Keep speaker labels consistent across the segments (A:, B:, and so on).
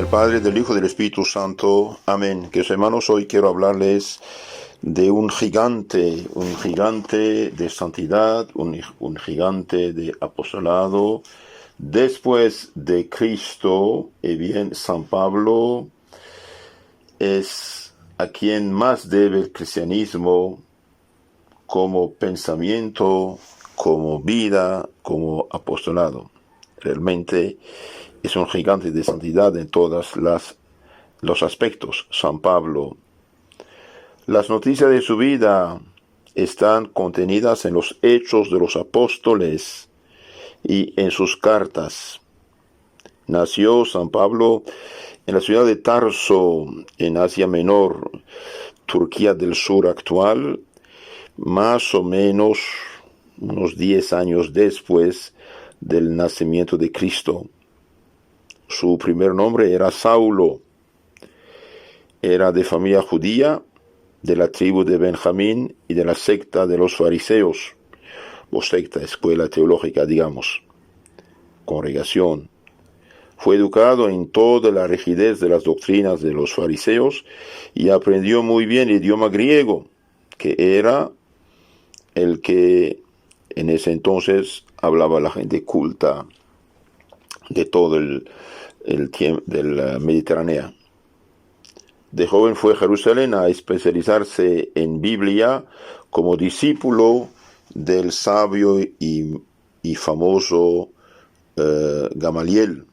A: del Padre, del Hijo y del Espíritu Santo. Amén. Queridos hermanos, hoy quiero hablarles de un gigante de santidad, un gigante de apostolado. Después de Cristo, bien, San Pablo es a quien más debe el cristianismo como pensamiento, como vida, como apostolado. Realmente es un gigante de santidad en todos los aspectos, San Pablo. Las noticias de su vida están contenidas en los Hechos de los Apóstoles y en sus cartas. Nació San Pablo en la ciudad de Tarso, en Asia Menor, Turquía del Sur actual, más o menos unos 10 años después del nacimiento de Cristo. Su primer nombre era Saulo. Era de familia judía, de la tribu de Benjamín y de la secta de los fariseos, o secta, escuela teológica, digamos, congregación. Fue educado en toda la rigidez de las doctrinas de los fariseos y aprendió muy bien el idioma griego, que era el que en ese entonces hablaba la gente culta de todo el tiempo del Mediterráneo. De joven fue a Jerusalén a especializarse en Biblia como discípulo del sabio y famoso Gamaliel.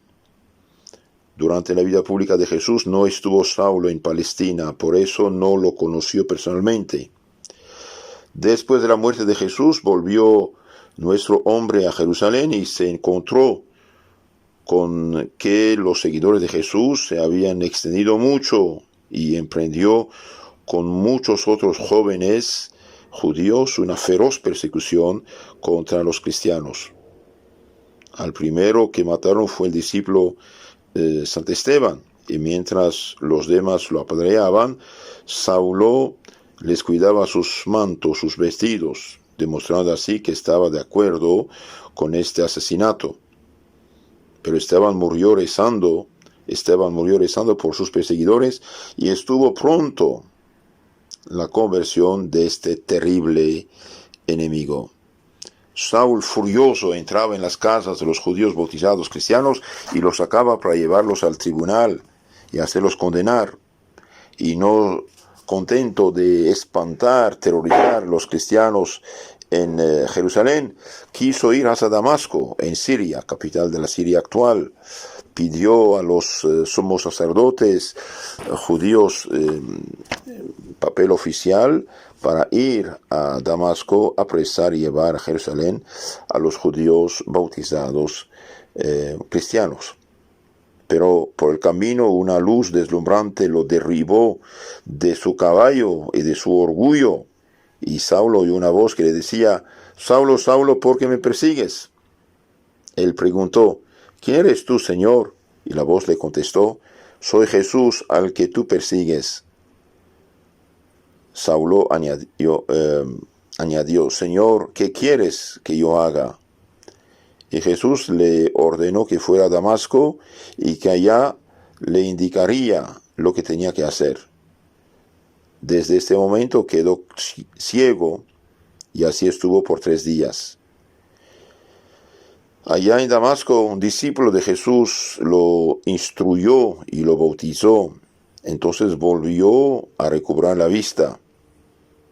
A: Durante la vida pública de Jesús no estuvo Saulo en Palestina, por eso no lo conoció personalmente. Después de la muerte de Jesús volvió nuestro hombre a Jerusalén y se encontró con que los seguidores de Jesús se habían extendido mucho y emprendió con muchos otros jóvenes judíos una feroz persecución contra los cristianos. Al primero que mataron fue el discípulo San Esteban, y mientras los demás lo apedreaban, Saulo les cuidaba sus mantos, sus vestidos, demostrando así que estaba de acuerdo con este asesinato. Pero Esteban murió rezando por sus perseguidores y estuvo pronto la conversión de este terrible enemigo. Saúl, furioso, entraba en las casas de los judíos bautizados cristianos y los sacaba para llevarlos al tribunal y hacerlos condenar. Y no contento de espantar, terrorizar a los cristianos en Jerusalén, quiso ir hacia Damasco, en Siria, capital de la Siria actual. Pidió a los sumos sacerdotes judíos papel oficial para ir a Damasco, apresar y llevar a Jerusalén a los judíos bautizados cristianos. Pero por el camino una luz deslumbrante lo derribó de su caballo y de su orgullo, y Saulo oyó una voz que le decía: Saulo, Saulo, ¿por qué me persigues? Él preguntó: ¿quién eres tú, Señor? Y la voz le contestó: soy Jesús al que tú persigues. Saulo añadió: Señor, ¿qué quieres que yo haga? Y Jesús le ordenó que fuera a Damasco y que allá le indicaría lo que tenía que hacer. Desde este momento quedó ciego y así estuvo por 3 días. Allá en Damasco, un discípulo de Jesús lo instruyó y lo bautizó. Entonces volvió a recobrar la vista.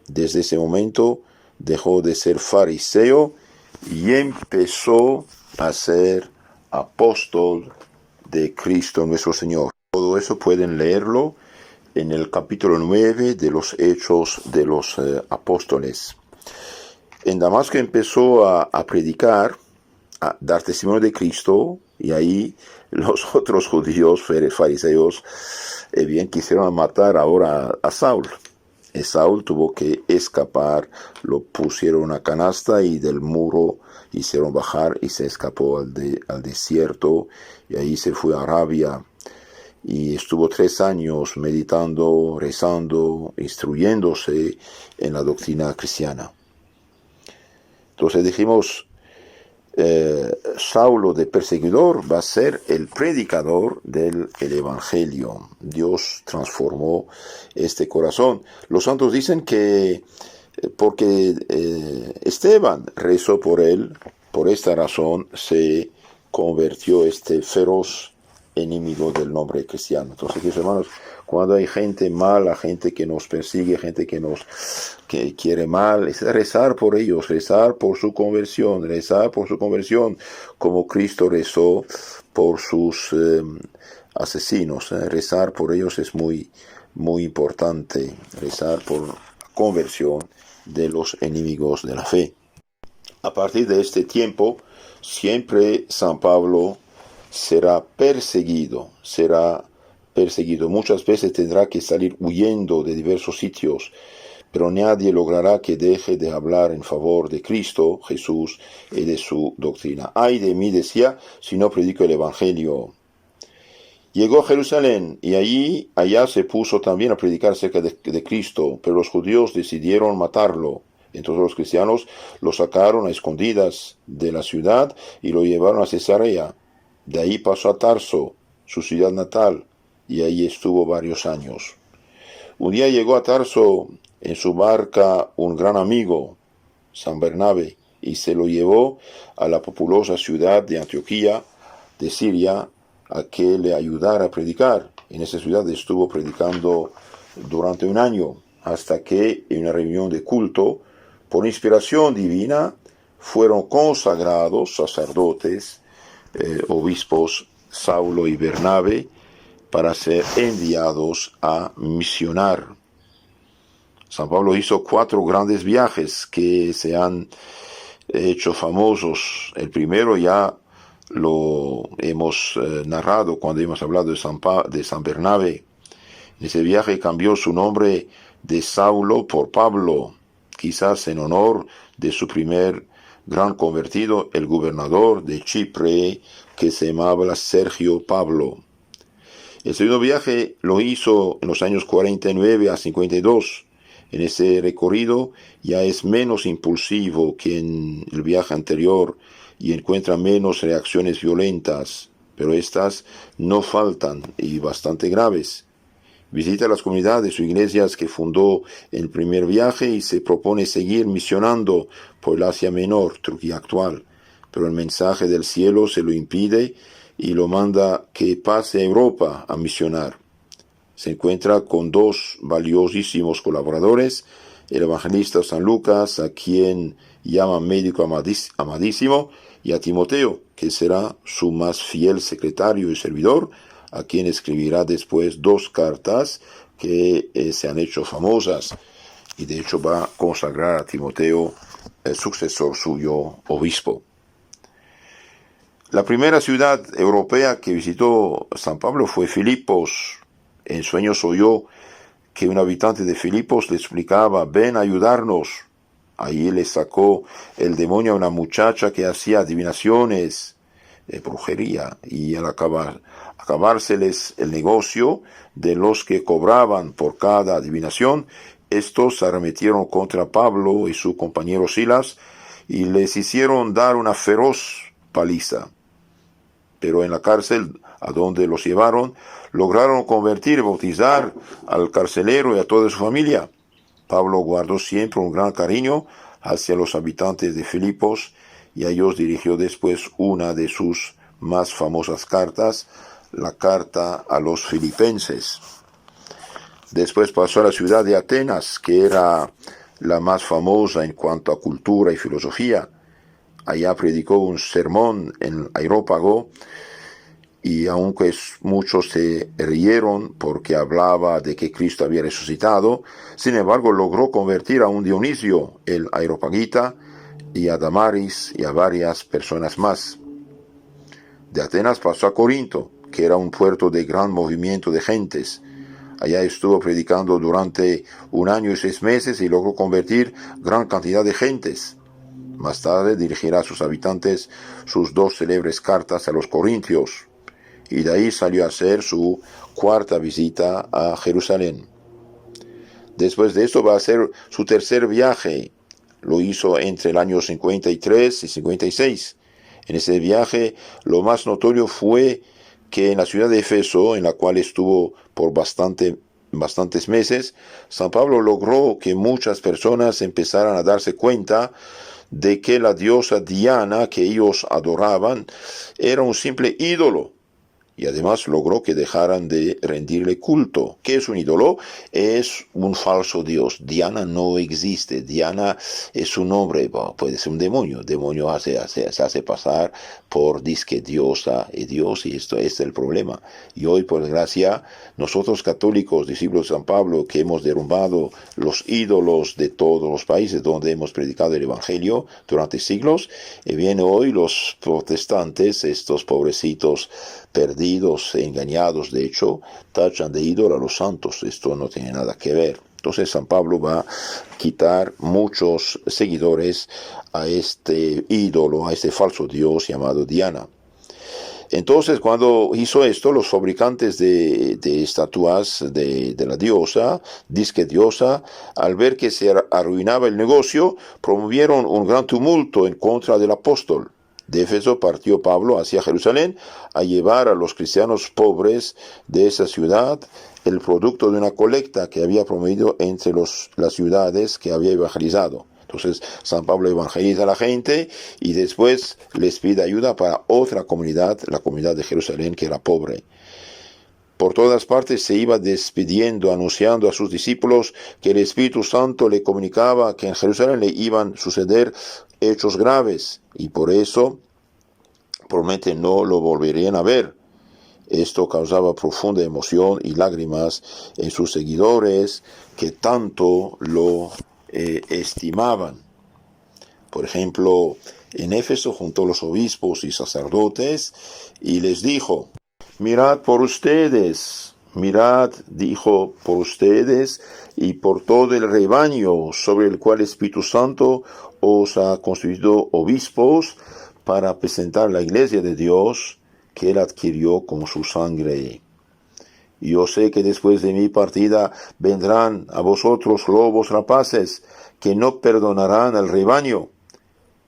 A: Desde ese momento dejó de ser fariseo y empezó a ser apóstol de Cristo nuestro Señor. Todo eso pueden leerlo en el capítulo 9 de los Hechos de los Apóstoles. En Damasco empezó a predicar, a dar testimonio de Cristo, y ahí los otros judíos fariseos bien quisieron matar ahora a Saúl. Y Saúl tuvo que escapar, lo pusieron en una canasta y del muro hicieron bajar y se escapó al desierto, y ahí se fue a Arabia y estuvo 3 años meditando, rezando, instruyéndose en la doctrina cristiana. Entonces dijimos, Saulo de perseguidor va a ser el predicador del Evangelio. Dios transformó este corazón. Los santos dicen que porque Esteban rezó por él, por esta razón se convirtió este feroz enemigo del nombre cristiano. Entonces, hermanos, cuando hay gente mala, gente que nos persigue, gente que quiere mal, es rezar por ellos, rezar por su conversión, como Cristo rezó por sus asesinos. Rezar por ellos es muy, muy importante, rezar por la conversión de los enemigos de la fe. A partir de este tiempo, siempre San Pablo será perseguido. Muchas veces tendrá que salir huyendo de diversos sitios, pero nadie logrará que deje de hablar en favor de Cristo Jesús y de su doctrina. Ay de mí, decía, si no predico el Evangelio. Llegó a Jerusalén y allá se puso también a predicar acerca de Cristo, pero los judíos decidieron matarlo. Entonces los cristianos lo sacaron a escondidas de la ciudad y lo llevaron a Cesarea. De ahí pasó a Tarso, su ciudad natal, y ahí estuvo varios años. Un día llegó a Tarso en su barca un gran amigo, San Bernabé, y se lo llevó a la populosa ciudad de Antioquía, de Siria, a que le ayudara a predicar. En esa ciudad estuvo predicando durante un año, hasta que en una reunión de culto, por inspiración divina, fueron consagrados sacerdotes, obispos Saulo y Bernabé, para ser enviados a misionar. San Pablo hizo 4 grandes viajes que se han hecho famosos. El primero ya lo hemos narrado cuando hemos hablado de San Bernabé. En ese viaje cambió su nombre de Saulo por Pablo, quizás en honor de su primer gran convertido, el gobernador de Chipre, que se llamaba Sergio Pablo. El segundo viaje lo hizo en los años 49 a 52. En ese recorrido ya es menos impulsivo que en el viaje anterior y encuentra menos reacciones violentas, pero estas no faltan y bastante graves. Visita las comunidades o iglesias que fundó en el primer viaje y se propone seguir misionando por el Asia Menor, Turquía actual, pero el mensaje del cielo se lo impide y lo manda que pase a Europa a misionar. Se encuentra con 2 valiosísimos colaboradores, el evangelista San Lucas, a quien llama médico amadísimo, y a Timoteo, que será su más fiel secretario y servidor, a quien escribirá después 2 cartas que se han hecho famosas, y de hecho va a consagrar a Timoteo el sucesor suyo, obispo. La primera ciudad europea que visitó San Pablo fue Filipos. En sueños oyó que un habitante de Filipos le explicaba: ven a ayudarnos. Allí le sacó el demonio a una muchacha que hacía adivinaciones, brujería, y al acabárseles el negocio de los que cobraban por cada adivinación, estos se arremetieron contra Pablo y su compañero Silas y les hicieron dar una feroz paliza. Pero en la cárcel a donde los llevaron, lograron convertir y bautizar al carcelero y a toda su familia. Pablo guardó siempre un gran cariño hacia los habitantes de Filipos y a ellos dirigió después una de sus más famosas cartas, la carta a los filipenses. Después pasó a la ciudad de Atenas, que era la más famosa en cuanto a cultura y filosofía. Allá predicó un sermón en Areópago, y aunque muchos se rieron porque hablaba de que Cristo había resucitado, sin embargo logró convertir a un Dionisio, el areopagita, y a Damaris y a varias personas más. De Atenas pasó a Corinto, que era un puerto de gran movimiento de gentes. Allá estuvo predicando durante 1 año y 6 meses y logró convertir gran cantidad de gentes. Más tarde dirigirá a sus habitantes sus 2 célebres cartas a los corintios, y de ahí salió a hacer su 4ª visita a Jerusalén. Después de esto va a hacer su tercer viaje. Lo hizo entre el año 53 y 56. En ese viaje, lo más notorio fue que en la ciudad de Éfeso, en la cual estuvo por bastantes meses, San Pablo logró que muchas personas empezaran a darse cuenta de que la diosa Diana que ellos adoraban era un simple ídolo. Y además logró que dejaran de rendirle culto. ¿Qué es un ídolo? Es un falso dios. Diana no existe. Diana es un nombre, bueno, puede ser un demonio. Demonio se hace pasar por disque diosa y Dios, y esto es el problema. Y hoy, por desgracia, nosotros católicos, discípulos de San Pablo, que hemos derrumbado los ídolos de todos los países donde hemos predicado el Evangelio durante siglos, y vienen hoy los protestantes, estos pobrecitos perdidos, engañados, de hecho, tachan de ídolo a los santos. Esto no tiene nada que ver. Entonces San Pablo va a quitar muchos seguidores a este ídolo, a este falso dios llamado Diana. Entonces, cuando hizo esto, los fabricantes de estatuas de la diosa, disque diosa, al ver que se arruinaba el negocio, promovieron un gran tumulto en contra del apóstol. De Éfeso partió Pablo hacia Jerusalén a llevar a los cristianos pobres de esa ciudad el producto de una colecta que había promovido entre las ciudades que había evangelizado. Entonces San Pablo evangeliza a la gente y después les pide ayuda para otra comunidad, la comunidad de Jerusalén, que era pobre. Por todas partes se iba despidiendo, anunciando a sus discípulos que el Espíritu Santo le comunicaba que en Jerusalén le iban a suceder hechos graves, y por eso promete no lo volverían a ver. Esto causaba profunda emoción y lágrimas en sus seguidores, que tanto lo estimaban. Por ejemplo, en Éfeso juntó los obispos y sacerdotes y les dijo: mirad por ustedes, mirad, dijo, por ustedes y por todo el rebaño sobre el cual el Espíritu Santo os ha constituido obispos para presentar la iglesia de Dios que él adquirió con su sangre. Y yo sé que después de mi partida vendrán a vosotros lobos rapaces que no perdonarán al rebaño,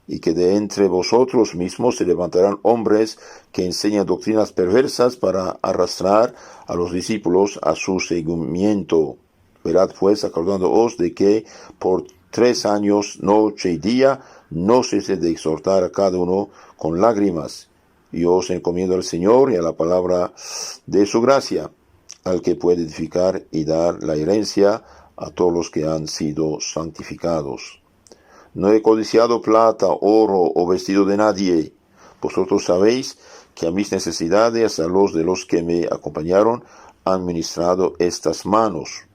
A: y que de entre vosotros mismos se levantarán hombres que enseñan doctrinas perversas para arrastrar a los discípulos a su seguimiento. Verad pues, acordándoos de que por 3 años, noche y día, no cese de exhortar a cada uno con lágrimas. Y os encomiendo al Señor y a la palabra de su gracia, al que puede edificar y dar la herencia a todos los que han sido santificados. No he codiciado plata, oro o vestido de nadie. Vosotros sabéis que a mis necesidades, a los de los que me acompañaron, han ministrado estas manos.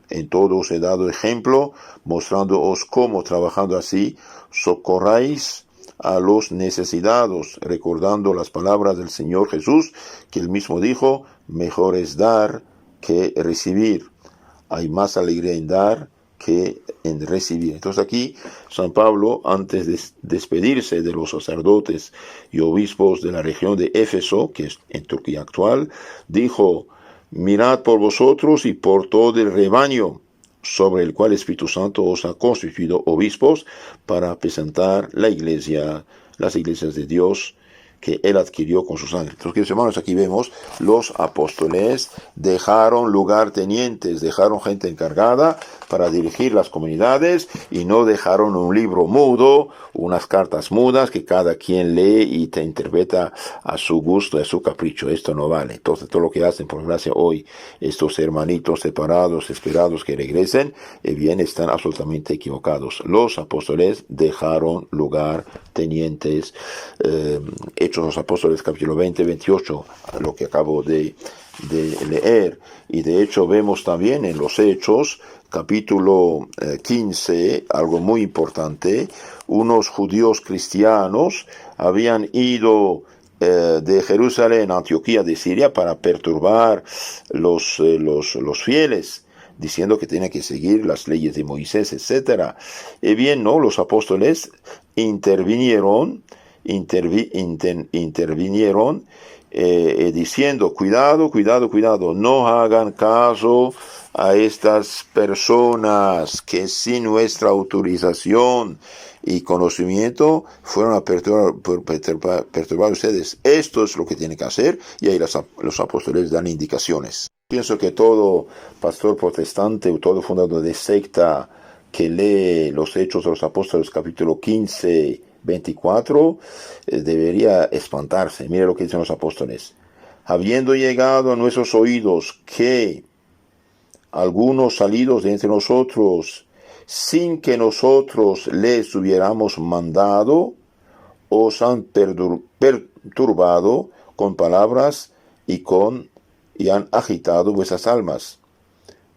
A: En todo os he dado ejemplo, mostrándoos cómo, trabajando así, socorráis a los necesitados, recordando las palabras del Señor Jesús, que él mismo dijo: mejor es dar que recibir. Hay más alegría en dar que en recibir. Entonces aquí San Pablo, antes de despedirse de los sacerdotes y obispos de la región de Éfeso, que es en Turquía actual, dijo: mirad por vosotros y por todo el rebaño sobre el cual el Espíritu Santo os ha constituido obispos para presentar la iglesia, las iglesias de Dios que él adquirió con su sangre. Entonces, queridos hermanos, aquí vemos los apóstoles dejaron lugartenientes, dejaron gente encargada para dirigir las comunidades y no dejaron un libro mudo, unas cartas mudas que cada quien lee y te interpreta a su gusto, a su capricho. Esto no vale. Entonces, todo lo que hacen, por gracia, hoy, estos hermanitos separados, esperados que regresen, bien, están absolutamente equivocados. Los apóstoles dejaron lugartenientes. Hechos de los Apóstoles, capítulo 20, 28, lo que acabo de leer. Y de hecho vemos también en los Hechos, capítulo 15, algo muy importante. Unos judíos cristianos habían ido de Jerusalén a Antioquía de Siria para perturbar los fieles, diciendo que tenían que seguir las leyes de Moisés, etc. Y bien, ¿no? Los apóstoles intervinieron intervinieron diciendo, cuidado, no hagan caso a estas personas que sin nuestra autorización y conocimiento fueron a perturbar ustedes. Esto es lo que tienen que hacer, y ahí los apóstoles dan indicaciones. Pienso que todo pastor protestante o todo fundador de secta que lee los Hechos de los Apóstoles capítulo 15, 24, debería espantarse. Mire lo que dicen los apóstoles. Habiendo llegado a nuestros oídos que algunos salidos de entre nosotros, sin que nosotros les hubiéramos mandado, os han perturbado con palabras y han agitado vuestras almas.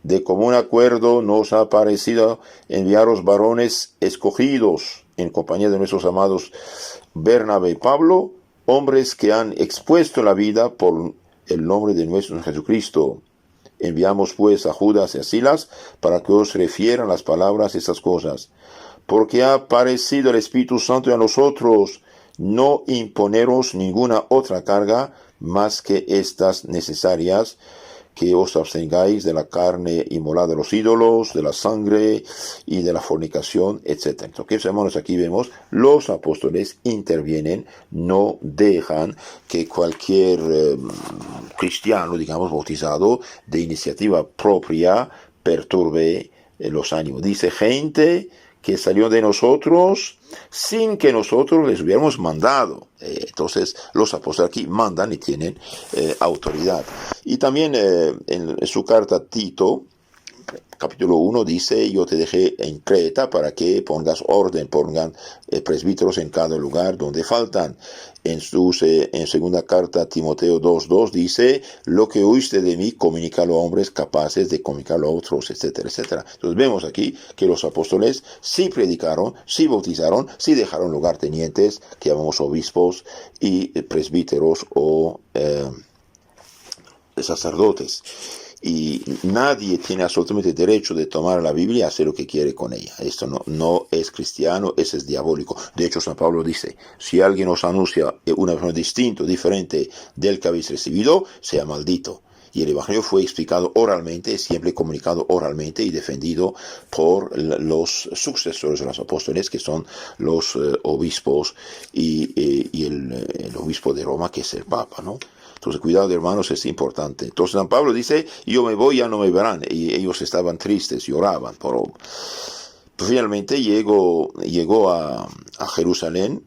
A: De común acuerdo nos ha parecido enviaros varones escogidos en compañía de nuestros amados Bernabé y Pablo, hombres que han expuesto la vida por el nombre de nuestro Jesucristo. Enviamos pues a Judas y a Silas para que os refieran las palabras de estas cosas. Porque ha parecido el Espíritu Santo a nosotros no imponeros ninguna otra carga más que estas necesarias, que os abstengáis de la carne inmolada de los ídolos, de la sangre y de la fornicación, etc. Entonces, hermanos, aquí vemos, los apóstoles intervienen, no dejan que cualquier cristiano, digamos, bautizado de iniciativa propia, perturbe los ánimos. Dice, gente que salió de nosotros sin que nosotros les hubiéramos mandado. Entonces los apóstoles aquí mandan y tienen autoridad. Y también en su carta a Tito, capítulo 1, dice, yo te dejé en Creta para que pongan presbíteros en cada lugar donde faltan. En segunda carta a Timoteo 2:2 dice, lo que oíste de mí, comunícalo a hombres capaces de comunicarlo a otros, etcétera, etcétera. Entonces vemos aquí que los apóstoles sí predicaron, sí bautizaron, sí dejaron lugartenientes, que llamamos obispos, y presbíteros o sacerdotes. Y nadie tiene absolutamente derecho de tomar la Biblia y hacer lo que quiere con ella. Esto no es cristiano, eso es diabólico. De hecho, San Pablo dice, si alguien os anuncia una versión distinta, diferente del que habéis recibido, sea maldito. Y el Evangelio fue explicado oralmente, siempre comunicado oralmente y defendido por los sucesores de los apóstoles, que son los obispos y el obispo de Roma, que es el Papa, ¿no? Entonces, cuidado, hermanos, es importante. Entonces, San Pablo dice, yo me voy, ya no me verán. Y ellos estaban tristes, lloraban. Pero finalmente llegó a Jerusalén.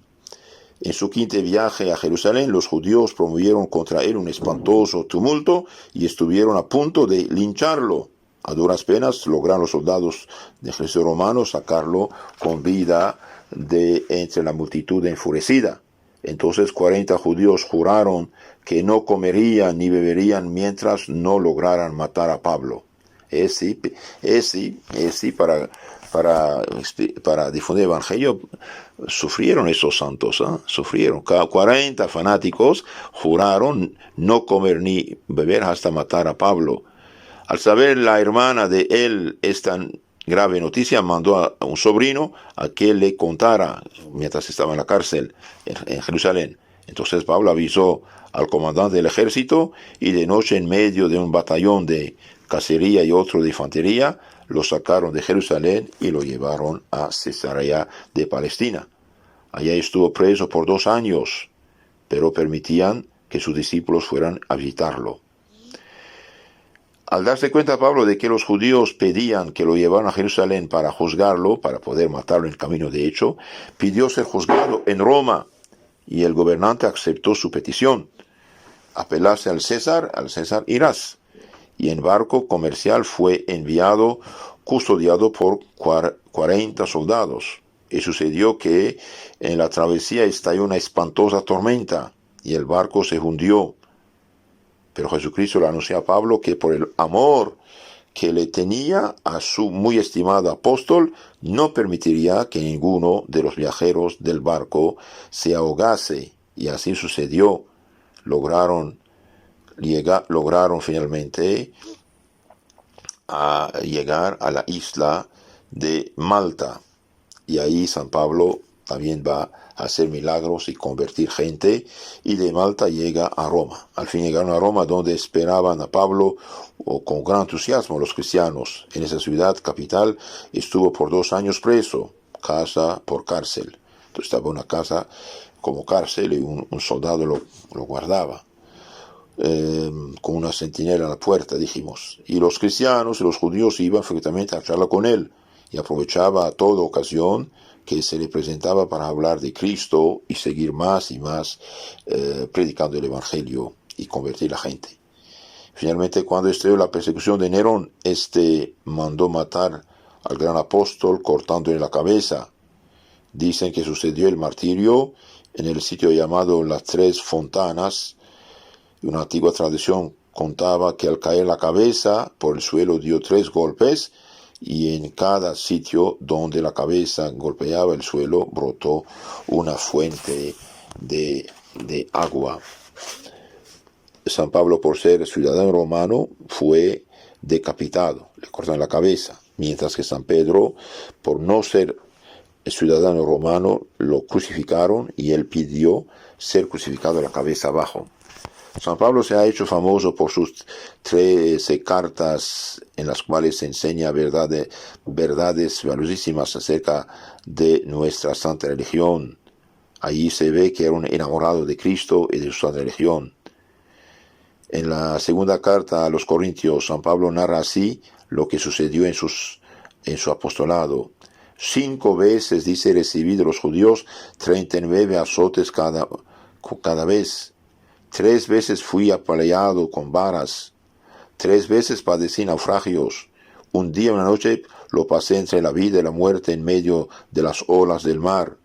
A: En su quinto viaje a Jerusalén, los judíos promovieron contra él un espantoso tumulto y estuvieron a punto de lincharlo. A duras penas lograron los soldados del ejército romano sacarlo con vida de entre la multitud enfurecida. Entonces 40 judíos juraron que no comerían ni beberían mientras no lograran matar a Pablo. Para difundir el Evangelio sufrieron esos santos, sufrieron. 40 fanáticos juraron no comer ni beber hasta matar a Pablo. Al saber la hermana de él esta grave noticia, mandó a un sobrino a que le contara mientras estaba en la cárcel en Jerusalén. Entonces Pablo avisó al comandante del ejército, y de noche, en medio de un batallón de cacería y otro de infantería, lo sacaron de Jerusalén y lo llevaron a Cesarea de Palestina. Allá estuvo preso por 2 años, pero permitían que sus discípulos fueran a visitarlo. Al darse cuenta Pablo de que los judíos pedían que lo llevaran a Jerusalén para juzgarlo, para poder matarlo en el camino de hecho, pidió ser juzgado en Roma, y el gobernante aceptó su petición. Apelase al César irás. Y en barco comercial fue enviado, custodiado por 40 soldados. Y sucedió que en la travesía estalló una espantosa tormenta, y el barco se hundió. Pero Jesucristo le anunció a Pablo que por el amor que le tenía a su muy estimado apóstol, no permitiría que ninguno de los viajeros del barco se ahogase. Y así sucedió. Lograron finalmente a llegar a la isla de Malta. Y ahí San Pablo también va hacer milagros y convertir gente, y de Malta llega a Roma. Al fin llegaron a Roma, donde esperaban a Pablo con gran entusiasmo los cristianos. En esa ciudad capital estuvo por 2 años preso, casa por cárcel. Entonces estaba una casa como cárcel y un soldado lo guardaba. Con una centinela a la puerta, dijimos. Y los cristianos y los judíos iban frecuentemente a charlar con él, y aprovechaba a toda ocasión que se le presentaba para hablar de Cristo y seguir más y más predicando el Evangelio y convertir a la gente. Finalmente, cuando estalló la persecución de Nerón, mandó matar al gran apóstol cortándole la cabeza. Dicen que sucedió el martirio en el sitio llamado Las Tres Fontanas. Una antigua tradición contaba que al caer la cabeza por el suelo dio 3 golpes, y en cada sitio donde la cabeza golpeaba el suelo brotó una fuente de agua. San Pablo, por ser ciudadano romano, fue decapitado, le cortaron la cabeza, mientras que San Pedro, por no ser ciudadano romano, lo crucificaron, y él pidió ser crucificado la cabeza abajo. San Pablo se ha hecho famoso por sus 13 cartas en las cuales enseña verdades valiosísimas acerca de nuestra santa religión. Allí se ve que era un enamorado de Cristo y de su santa religión. En la segunda carta a los Corintios, San Pablo narra así lo que sucedió en su apostolado. 5 veces, dice, recibí de los judíos 39 azotes cada vez. 3 veces fui apaleado con varas. 3 veces padecí naufragios. Un día y una noche lo pasé entre la vida y la muerte en medio de las olas del mar.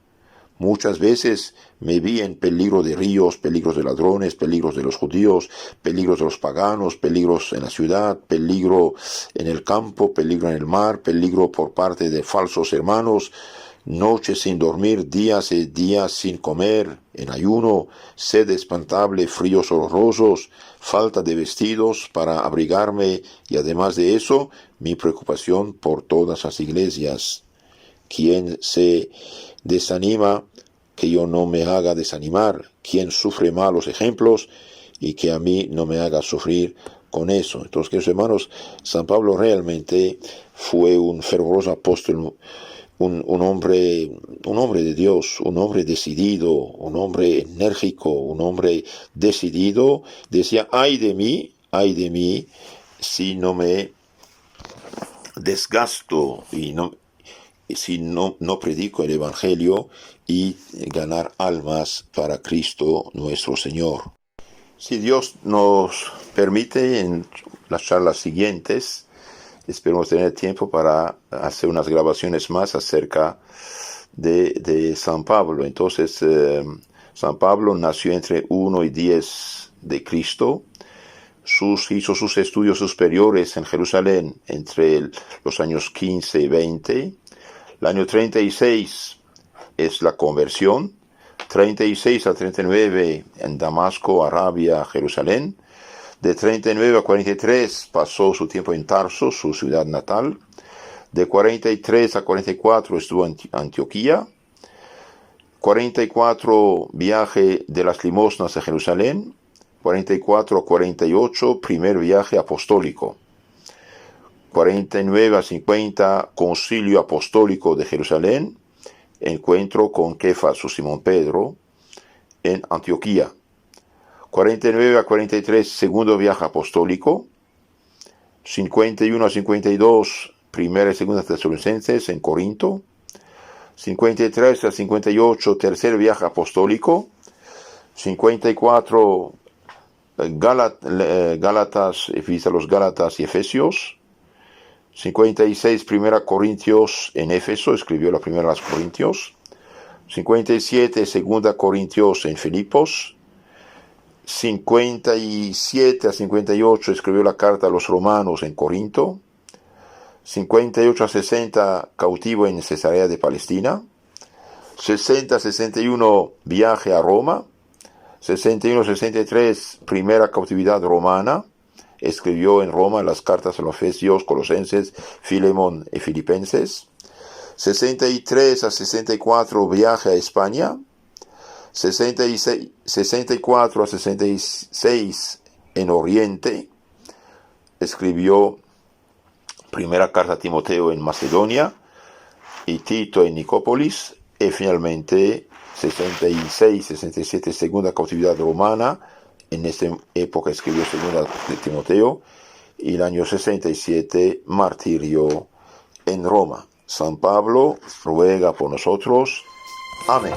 A: Muchas veces me vi en peligro de ríos, peligros de ladrones, peligros de los judíos, peligros de los paganos, peligros en la ciudad, peligro en el campo, peligro en el mar, peligro por parte de falsos hermanos, noches sin dormir, días y días sin comer, en ayuno, sed espantable, fríos horrorosos, falta de vestidos para abrigarme, y además de eso, mi preocupación por todas las iglesias. ¿Quién se desanima, que yo no me haga desanimar? ¿Quién sufre malos ejemplos, y que a mí no me haga sufrir con eso? Entonces, queridos hermanos, San Pablo realmente fue un fervoroso apóstol, un hombre de Dios, un hombre decidido, un hombre enérgico, un hombre decidido. Decía, ay de mí, si no me desgasto y si no predico el Evangelio y ganar almas para Cristo nuestro Señor. Si Dios nos permite, en las charlas siguientes, esperemos tener tiempo para hacer unas grabaciones más acerca de San Pablo. Entonces, San Pablo nació entre 1 y 10 de Cristo. Hizo sus estudios superiores en Jerusalén entre los años 15 y 20. El año 36 es la conversión. 36 a 39 en Damasco, Arabia, Jerusalén. De 39 a 43 pasó su tiempo en Tarso, su ciudad natal. De 43 a 44 estuvo en Antioquía. 44 viaje de las limosnas a Jerusalén. 44 a 48 primer viaje apostólico. 49 a 50 concilio apostólico de Jerusalén. Encuentro con Kefas o Simón Pedro en Antioquía. 49 a 43, segundo viaje apostólico. 51 a 52, primera y segunda Tesalonicenses en Corinto. 53 a 58, tercer viaje apostólico. 54, Gálatas, visita a los Gálatas y Efesios. 56, primera Corintios en Éfeso, escribió la primera a los Corintios. 57, segunda Corintios en Filipos. 57 a 58 escribió la carta a los romanos en Corinto. 58 a 60 cautivo en Cesarea de Palestina. 60 a 61 viaje a Roma. 61 a 63 primera cautividad romana. Escribió en Roma las cartas a los Efesios, Colosenses, Filemón y Filipenses. 63 a 64 viaje a España. 64 a 66 en Oriente. Escribió primera carta a Timoteo en Macedonia y Tito en Nicópolis, y finalmente 66-67 segunda cautividad romana. En esta época escribió segunda de Timoteo, y el año 67 martirio en Roma. San Pablo ruega por nosotros. Amén.